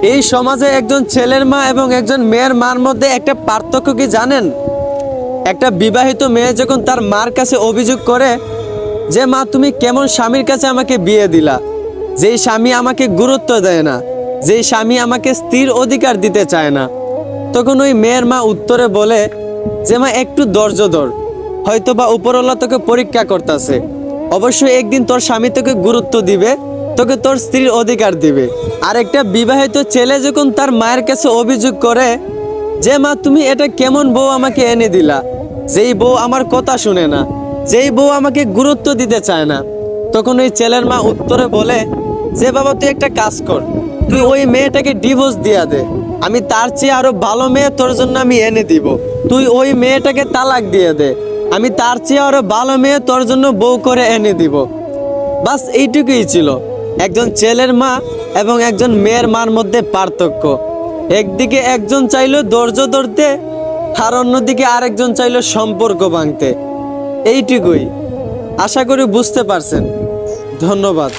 এই সমাজে একজন ছেলের মা এবং একজন মেয়ের মার মধ্যে একটা পার্থক্য কি জানেন? একটা বিবাহিত মেয়ে যখন তার মার কাছে অভিযোগ করে যে মা তুমি কেমন স্বামীর কাছে আমাকে বিয়ে দিলা, যেই স্বামী আমাকে গুরুত্ব দেয় না, যেই স্বামী আমাকে স্থির অধিকার দিতে চায় না, তখন ওই মেয়ের মা উত্তরে বলে যে মা একটু ধৈর্য ধর, হয়তো বা উপরওয়ালা তোকে পরীক্ষা করতেছে, অবশ্যই একদিন তোর স্বামী তোকে গুরুত্ব দিবে, তোকে তোর স্ত্রীর অধিকার দিবে। আর একটা বিবাহিত ছেলে যখন তার মায়ের কাছে অভিযোগ করে যে মা তুমি এটা কেমন বউ আমাকে এনে দিলা, যেই বউ আমার কথা শুনে না, যেই বউ আমাকে গুরুত্ব দিতে চায় না, তখন ওই ছেলের মা উত্তরে বলে যে বাবা তুই একটা কাজ কর, তুই ওই মেয়েটাকে ডিভোর্স দিয়া দে, আমি তার চেয়ে আরো ভালো মেয়ে তোর জন্য আমি এনে দিব। তুই ওই মেয়েটাকে তালাক দিয়ে দে, আমি তার চেয়ে আরো ভালো মেয়ে তোর জন্য বউ করে এনে দিব। বাস এইটুকুই ছিল একজন ছেলের মা এবং একজন মেয়ের মার মধ্যে পার্থক্য। একদিকে একজন চাইলো ধৈর্য ধরতে, আর অন্যদিকে আরেকজন চাইলো সম্পর্ক ভাঙতে। এইটুকুই, আশা করি বুঝতে পারছেন। ধন্যবাদ।